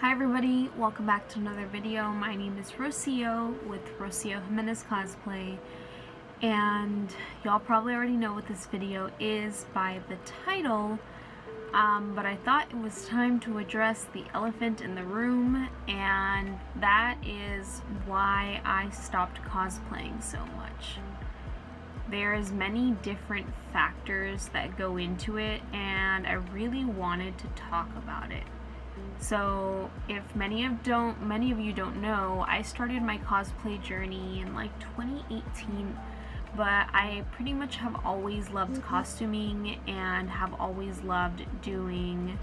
Hi everybody, welcome back to another video. My name is Rocio with Rocio Jimenez Cosplay, and y'all probably already know what this video is by the title, but I thought it was time to address the elephant in the room, and that is why I stopped cosplaying so much. There's many different factors that go into it, and I really wanted to talk about it. So if many of you don't know, I started my cosplay journey in like 2018, but I pretty much have always loved costuming and have always loved doing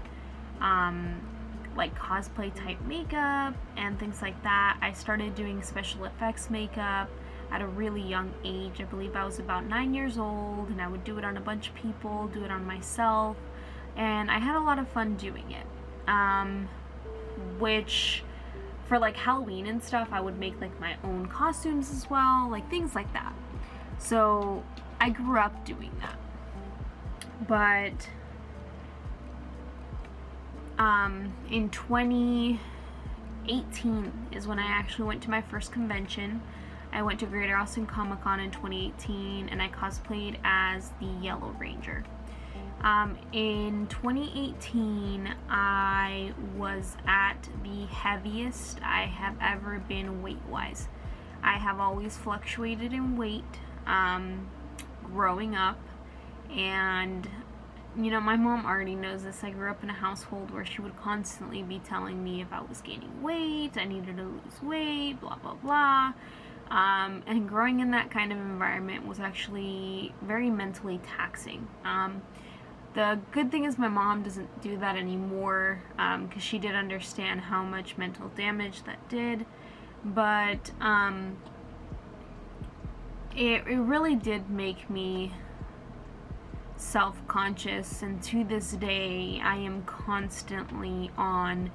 like cosplay type makeup and things like that. I started doing special effects makeup at a really young age. I believe I was about 9 years old, and I would do it on a bunch of people, do it on myself, and I had a lot of fun doing it. Which for like Halloween and stuff, I would make like my own costumes as well, like things like that. So I grew up doing that. But in 2018 is when I actually went to my first convention. I went to Greater Austin Comic Con in 2018, and I cosplayed as the Yellow Ranger. In 2018, I was at the heaviest I have ever been weight-wise. I have always fluctuated in weight growing up, and you know, my mom already knows this. I grew up in a household where she would constantly be telling me if I was gaining weight, I needed to lose weight, blah blah blah. And growing in that kind of environment was actually very mentally taxing. The good thing is my mom doesn't do that anymore, because she did understand how much mental damage that did, but it really did make me self-conscious, and to this day I am constantly on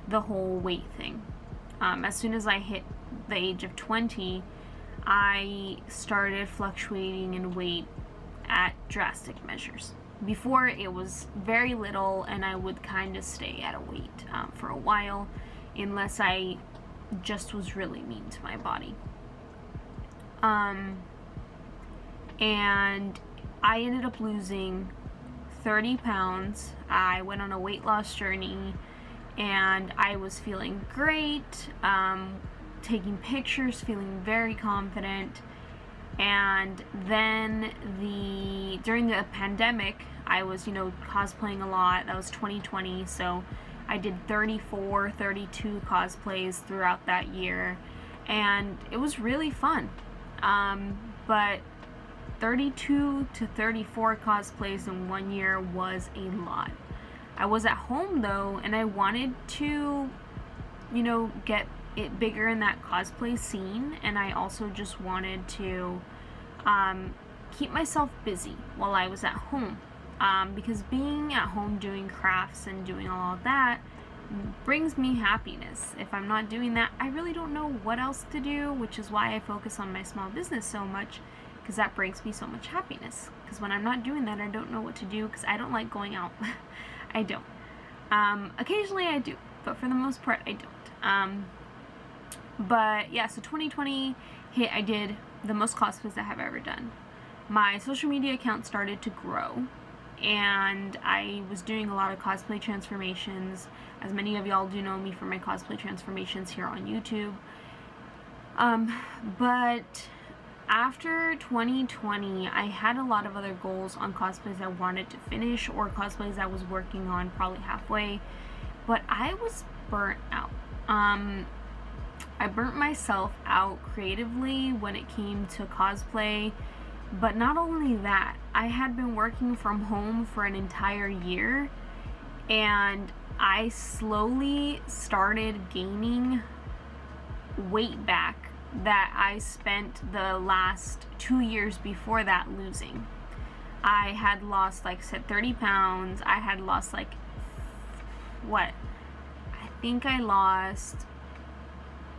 the whole weight thing. As soon as I hit the age of 20, I started fluctuating in weight at drastic measures. Before, it was very little, and I would kind of stay at a weight for a while, unless I just was really mean to my body. And I ended up losing 30 pounds. I went on a weight loss journey, and I was feeling great, taking pictures, feeling very confident. And then during the pandemic, I was, cosplaying a lot. That was 2020, so I did 32 cosplays throughout that year, and it was really fun. But 32 to 34 cosplays in 1 year was a lot. I was at home though, and I wanted to, get it bigger in that cosplay scene, and I also just wanted to keep myself busy while I was at home, because being at home doing crafts and doing all of that brings me happiness. If I'm not doing that, I really don't know what else to do, which is why I focus on my small business so much, because that brings me so much happiness. Because when I'm not doing that, I don't know what to do, because I don't like going out. I don't. Occasionally I do, but for the most part I don't. But yeah, so 2020 hit, I did the most cosplays I have ever done. My social media account started to grow, and I was doing a lot of cosplay transformations. As many of y'all do know me for my cosplay transformations here on YouTube. But after 2020, I had a lot of other goals on cosplays I wanted to finish, or cosplays I was working on probably halfway, but I was burnt out. I burnt myself out creatively when it came to cosplay, but not only that, I had been working from home for an entire year, and I slowly started gaining weight back that I spent the last 2 years before that losing. I had lost, like I said, 30 pounds. I had lost I think I lost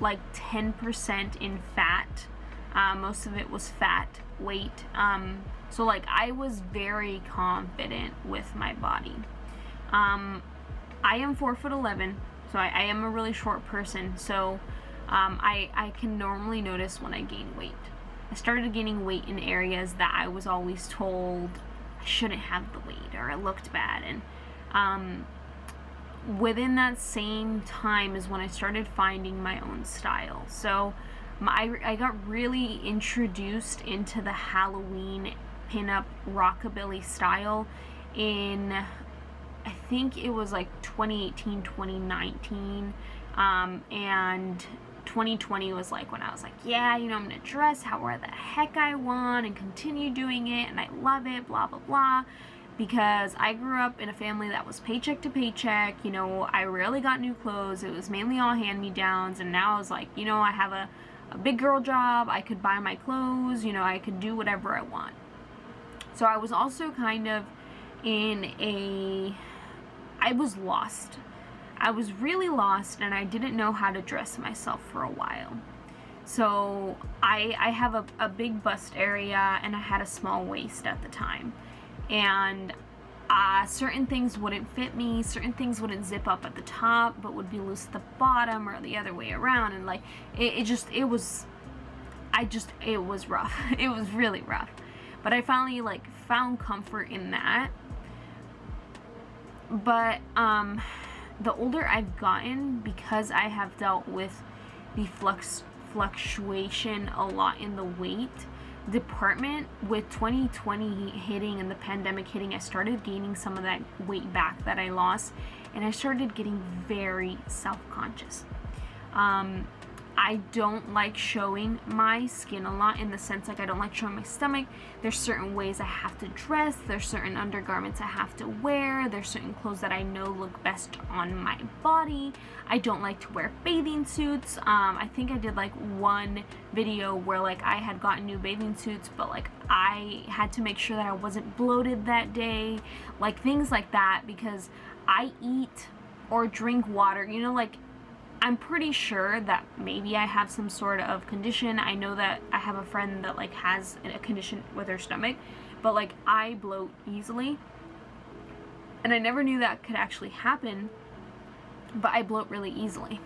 like 10% in fat. Most of it was fat weight. So like I was very confident with my body. I am 4'11", So I am a really short person, so I can normally notice when I gain weight. I started gaining weight in areas that I was always told I shouldn't have the weight or it looked bad, and within that same time is when I started finding my own style. So I got really introduced into the Halloween pinup rockabilly style in, I think it was like 2018, 2019, and 2020 was like when I was like, yeah, you know, I'm gonna dress however the heck I want and continue doing it, and I love it, blah blah blah, because I grew up in a family that was paycheck to paycheck. You know, I rarely got new clothes. It was mainly all hand-me-downs, and now I was like, you know, I have a big girl job. I could buy my clothes, you know, I could do whatever I want. So I was also kind of I was lost. I was really lost, and I didn't know how to dress myself for a while. So I have a big bust area, and I had a small waist at the time. And certain things wouldn't fit me, certain things wouldn't zip up at the top, but would be loose at the bottom, or the other way around. And like, it was rough. It was really rough. But I finally like found comfort in that. But the older I've gotten, because I have dealt with the fluctuation a lot in the weight department, with 2020 hitting and the pandemic hitting, I started gaining some of that weight back that I lost, and I started getting very self-conscious. I don't like showing my skin a lot, in the sense like I don't like showing my stomach. There's certain ways I have to dress, there's certain undergarments I have to wear, there's certain clothes that I know look best on my body. I don't like to wear bathing suits. I think I did like one video where like I had gotten new bathing suits, but like I had to make sure that I wasn't bloated that day, like things like that, because I eat or drink water, you know, like I'm pretty sure that maybe I have some sort of condition. I know that I have a friend that like has a condition with her stomach, but like I bloat easily, and I never knew that could actually happen, but I bloat really easily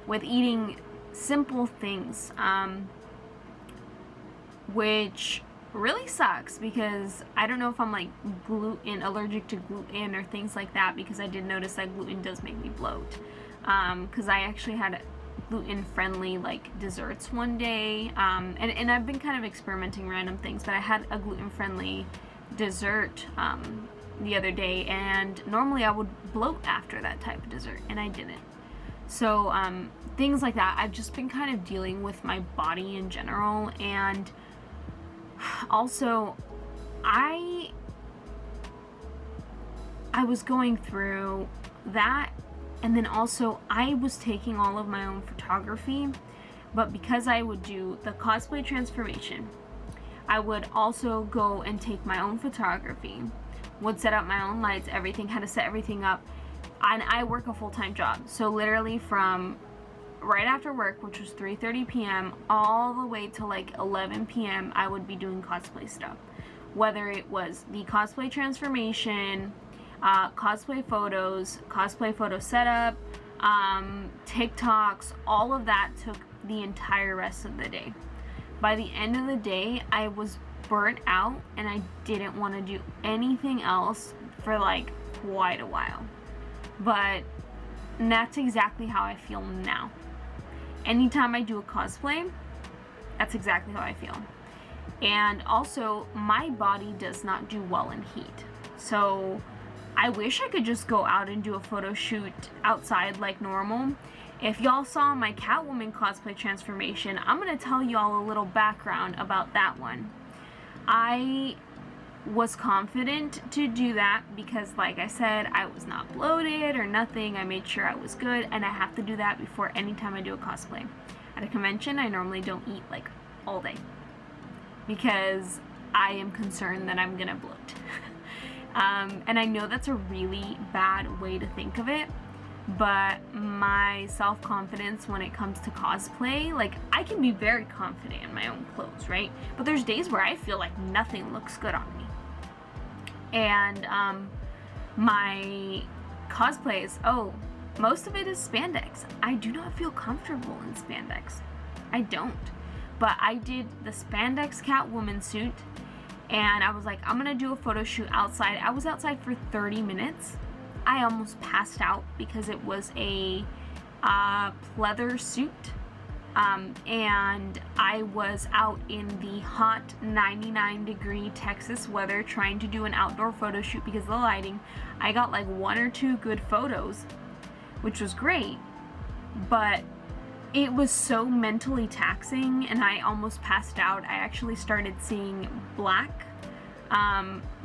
with eating simple things, which really sucks, because I don't know if I'm like allergic to gluten or things like that, because I did notice that gluten does make me bloat. Because I actually had gluten-friendly like desserts one day, and I've been kind of experimenting random things, but I had a gluten-friendly dessert the other day, and normally I would bloat after that type of dessert, and I didn't. So things like that, I've just been kind of dealing with my body in general. And also I was going through that. And then also, I was taking all of my own photography, but because I would do the cosplay transformation, I would also go and take my own photography, would set up my own lights, everything, had to set everything up. And I work a full-time job, so literally from right after work, which was 3:30 p.m., all the way to like 11 p.m., I would be doing cosplay stuff. Whether it was the cosplay transformation, cosplay photos, cosplay photo setup, TikToks, all of that took the entire rest of the day. By the end of the day, I was burnt out, and I didn't want to do anything else for like quite a while. But that's exactly how I feel now. Anytime I do a cosplay, that's exactly how I feel. And also, my body does not do well in heat. So I wish I could just go out and do a photo shoot outside like normal. If y'all saw my Catwoman cosplay transformation, I'm gonna tell y'all a little background about that one. I was confident to do that because, like I said, I was not bloated or nothing. I made sure I was good, and I have to do that before any time I do a cosplay. At a convention, I normally don't eat like all day because I am concerned that I'm gonna bloat. And I know that's a really bad way to think of it, but my self-confidence when it comes to cosplay, like, I can be very confident in my own clothes, right? But there's days where I feel like nothing looks good on me. And my cosplays, most of it is spandex. I do not feel comfortable in spandex. I don't. But I did the spandex Catwoman suit, and I was like, I'm gonna do a photo shoot outside. I was outside for 30 minutes. I almost passed out because it was a pleather suit. And I was out in the hot 99-degree Texas weather trying to do an outdoor photo shoot because of the lighting. I got like 1 or 2 good photos, which was great, but it was so mentally taxing and I almost passed out. I actually started seeing black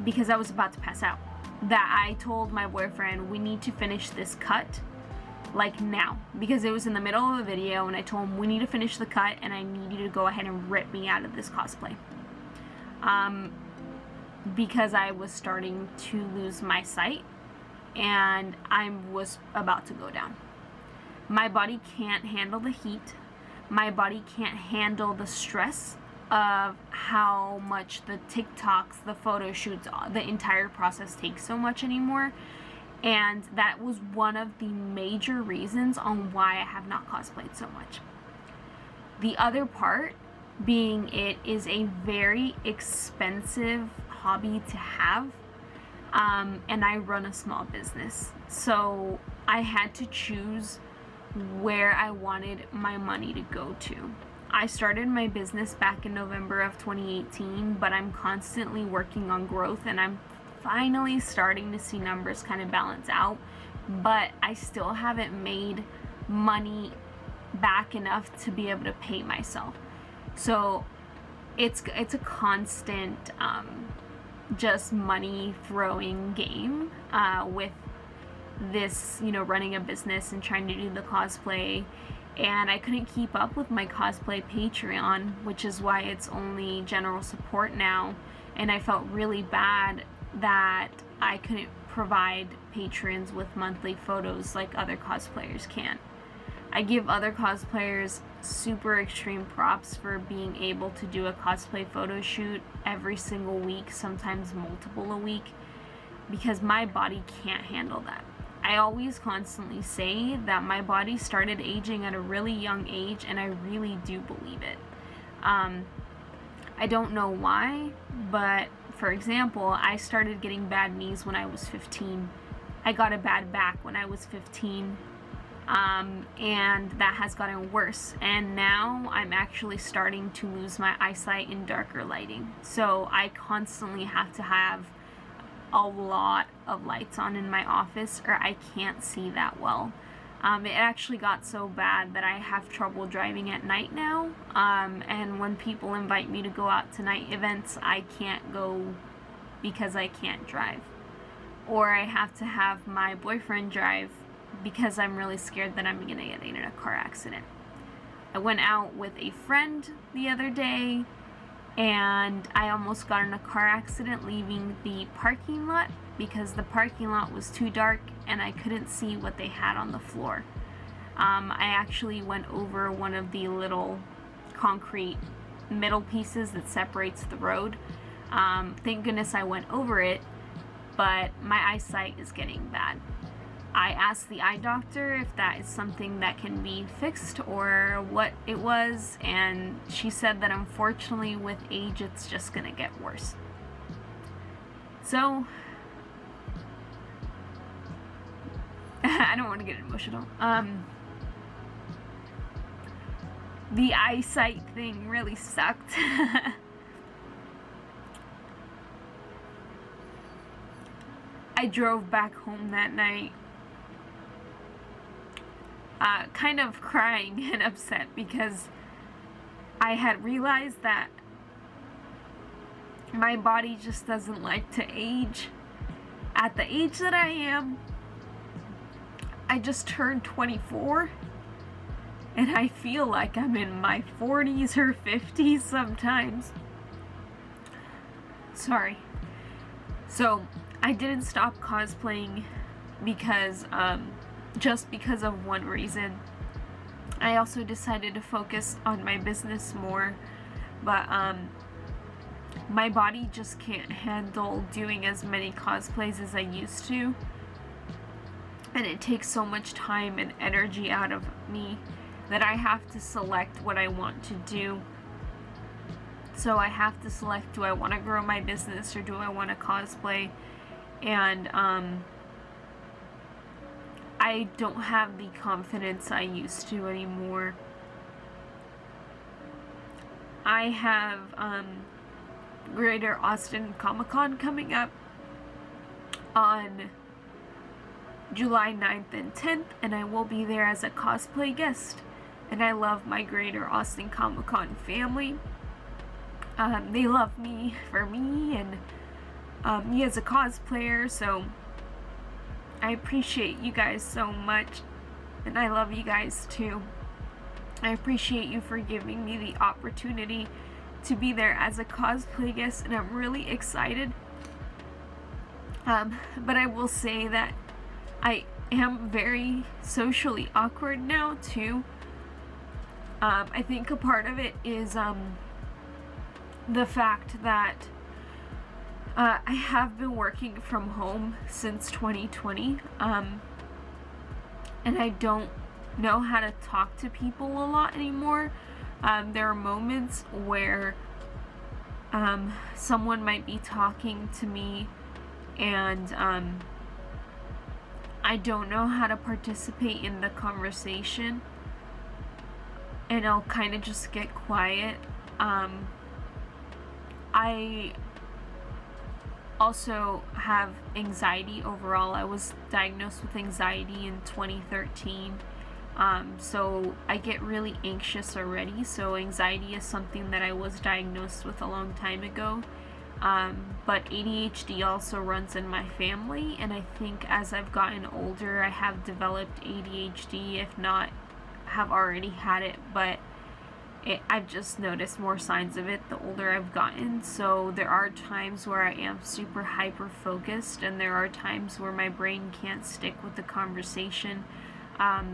because I was about to pass out. That I told my boyfriend, we need to finish this cut like now, because it was in the middle of a video, and I told him we need to finish the cut and I need you to go ahead and rip me out of this cosplay, because I was starting to lose my sight and I was about to go down. My body can't handle the heat. My body can't handle the stress of how much the TikToks, the photo shoots, the entire process takes so much anymore. And that was one of the major reasons on why I have not cosplayed so much. The other part being it is a very expensive hobby to have, and I run a small business. So I had to choose where I wanted my money to go to. I started my business back in November of 2018, but I'm constantly working on growth, and I'm finally starting to see numbers kind of balance out, but I still haven't made money back enough to be able to pay myself. So it's a constant just money throwing game with this, you know, running a business and trying to do the cosplay. And I couldn't keep up with my cosplay Patreon, which is why it's only general support now, and I felt really bad that I couldn't provide patrons with monthly photos like other cosplayers can. I give other cosplayers super extreme props for being able to do a cosplay photo shoot every single week, sometimes multiple a week, because my body can't handle that. I always constantly say that my body started aging at a really young age, and I really do believe it. I don't know why, but for example, I started getting bad knees when I was 15. I got a bad back when I was 15, and that has gotten worse. And now I'm actually starting to lose my eyesight in darker lighting. So I constantly have to have a lot of lights on in my office or I can't see that well. It actually got so bad that I have trouble driving at night now, and when people invite me to go out to night events, I can't go because I can't drive. Or I have to have my boyfriend drive because I'm really scared that I'm going to get in a car accident. I went out with a friend the other day, and I almost got in a car accident leaving the parking lot because the parking lot was too dark and I couldn't see what they had on the floor. I actually went over one of the little concrete middle pieces that separates the road. Thank goodness I went over it, but my eyesight is getting bad. I asked the eye doctor if that is something that can be fixed or what it was, and she said that unfortunately with age it's just gonna get worse. So I don't want to get emotional. The eyesight thing really sucked. I drove back home that night kind of crying and upset because I had realized that my body just doesn't like to age. At the age that I am, I just turned 24 and I feel like I'm in my 40s or 50s sometimes. Sorry. So I didn't stop cosplaying because just because of one reason. I also decided to focus on my business more, but my body just can't handle doing as many cosplays as I used to. and it takes so much time and energy out of me that I have to select what I want to do. So I have to select, do I want to grow my business or do I want to cosplay? And I don't have the confidence I used to anymore. I have Greater Austin Comic Con coming up on July 9th and 10th, and I will be there as a cosplay guest. And I love my Greater Austin Comic Con family. They love me for me and me as a cosplayer, so I appreciate you guys so much, and I love you guys too. I appreciate you for giving me the opportunity to be there as a cosplay guest, and I'm really excited. But I will say that I am very socially awkward now too. I think a part of it is the fact that I have been working from home since 2020, and I don't know how to talk to people a lot anymore. There are moments where someone might be talking to me and I don't know how to participate in the conversation, and I'll kind of just get quiet. I also have anxiety overall. I was diagnosed with anxiety in 2013. So I get really anxious already. So anxiety is something that I was diagnosed with a long time ago. But ADHD also runs in my family, and I think as I've gotten older, I have developed ADHD, if not have already had it, but I've just noticed more signs of it the older I've gotten. So there are times where I am super hyper focused, and there are times where my brain can't stick with the conversation.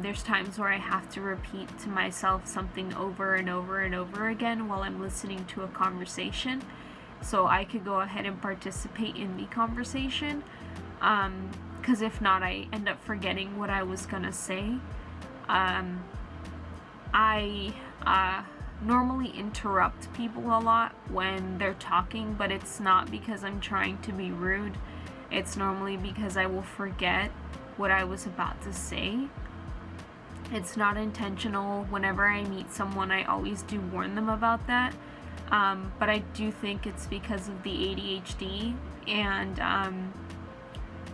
There's times where I have to repeat to myself something over and over and over again while I'm listening to a conversation, so I could go ahead and participate in the conversation, because if not, I end up forgetting what I was gonna say. I normally interrupt people a lot when they're talking, but it's not because I'm trying to be rude. It's normally because I will forget what I was about to say. It's not intentional. Whenever I meet someone, I always do warn them about that. But I do think it's because of the ADHD, and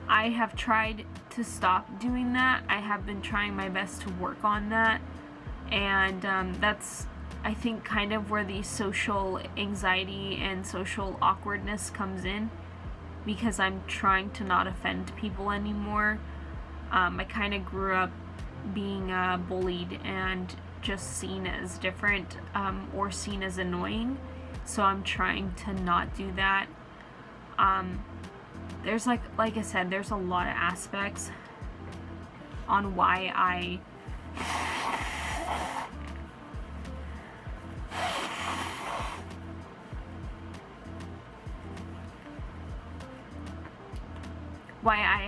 I have tried to stop doing that. I have been trying my best to work on that, and that's, I think, kind of where the social anxiety and social awkwardness comes in, because I'm trying to not offend people anymore. I kind of grew up being bullied and just seen as different, or seen as annoying, so I'm trying to not do that. There's like I said, there's a lot of aspects on why I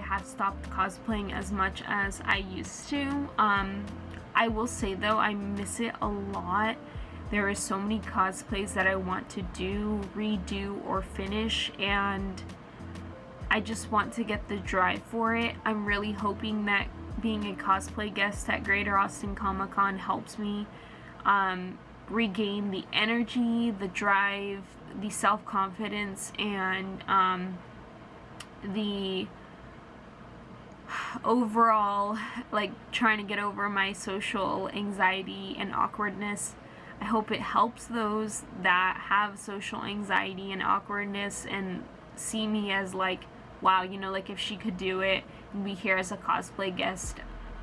have stopped cosplaying as much as I used to. I will say though, I miss it a lot. There are so many cosplays that I want to do, redo, or finish, and I just want to get the drive for it. I'm really hoping that being a cosplay guest at Greater Austin Comic Con helps me regain the energy, the drive, the self-confidence, and the overall, like, trying to get over my social anxiety and awkwardness. I hope it helps those that have social anxiety and awkwardness and see me as like, wow, you know, like if she could do it and be here as a cosplay guest,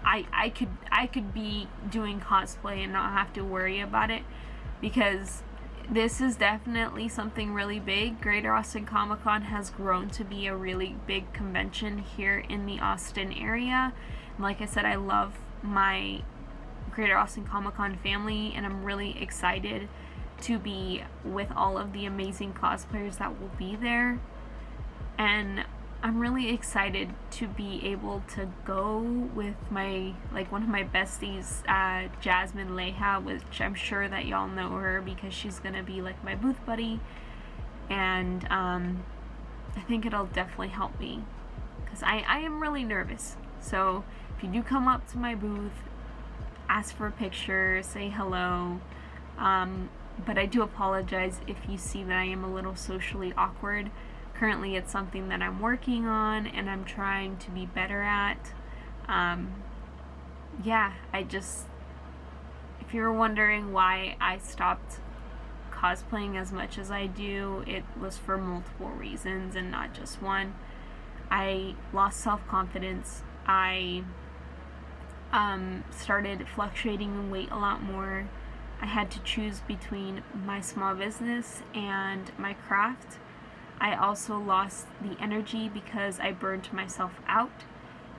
I could be doing cosplay and not have to worry about it, because this is definitely something really big. Greater Austin Comic Con has grown to be a really big convention here in the Austin area. And like I said, I love my Greater Austin Comic Con family, and I'm really excited to be with all of the amazing cosplayers that will be there. And I'm really excited to be able to go with my, like, one of my besties, Jasmine Leha, which I'm sure that y'all know her because she's gonna be like my booth buddy, and I think it'll definitely help me because I am really nervous. So if you do come up to my booth, ask for a picture, say hello, but I do apologize if you see that I am a little socially awkward. Currently it's something that I'm working on and I'm trying to be better at. Yeah, if you're wondering why I stopped cosplaying as much as I do, it was for multiple reasons and not just one. I lost self-confidence. I started fluctuating in weight a lot more. I had to choose between my small business and my craft. I also lost the energy because I burned myself out,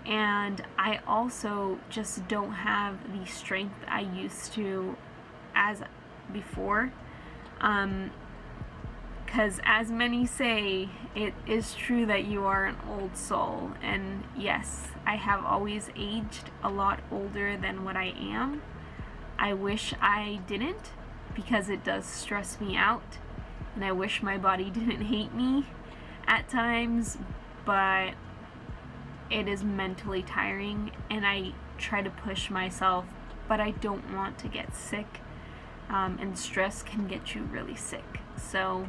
and I also just don't have the strength I used to as before, because as many say, it is true that you are an old soul, and yes, I have always aged a lot older than what I am. I wish I didn't, because it does stress me out, and I wish my body didn't hate me at times, but it is mentally tiring, and I try to push myself, but I don't want to get sick, and stress can get you really sick. So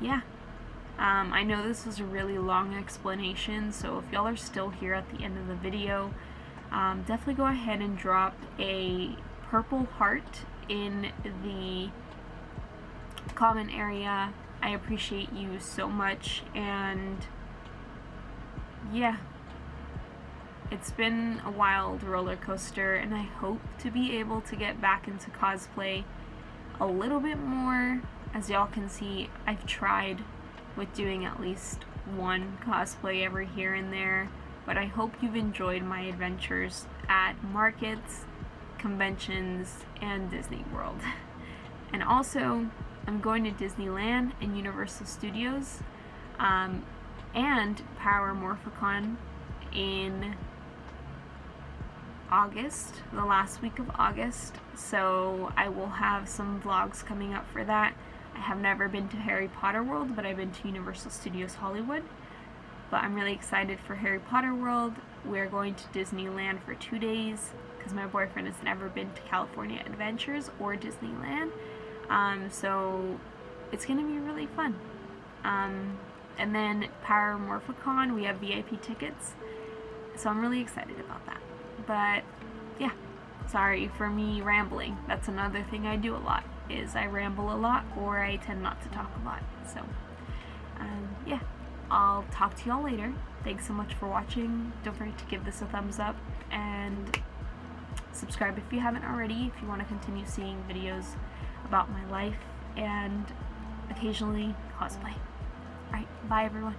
yeah, I know this was a really long explanation, so if y'all are still here at the end of the video, definitely go ahead and drop a purple heart in the comment area. I appreciate you so much, and yeah, it's been a wild roller coaster, and I hope to be able to get back into cosplay a little bit more. As y'all can see, I've tried with doing at least one cosplay every here and there, but I hope you've enjoyed my adventures at markets, conventions, and Disney World. And also, I'm going to Disneyland and Universal Studios, and Power Morphicon in August, the last week of August, so I will have some vlogs coming up for that. I have never been to Harry Potter World, but I've been to Universal Studios Hollywood. But I'm really excited for Harry Potter World. We're going to Disneyland for 2 days because my boyfriend has never been to California Adventures or Disneyland. So it's gonna be really fun. And then Power Morphicon, we have VIP tickets, so I'm really excited about that. But yeah, sorry for me rambling. That's another thing I do a lot, is I ramble a lot, or I tend not to talk a lot. So yeah, I'll talk to y'all later. Thanks so much for watching. Don't forget to give this a thumbs up and subscribe if you haven't already, if you want to continue seeing videos about my life and occasionally cosplay. Alright, bye everyone.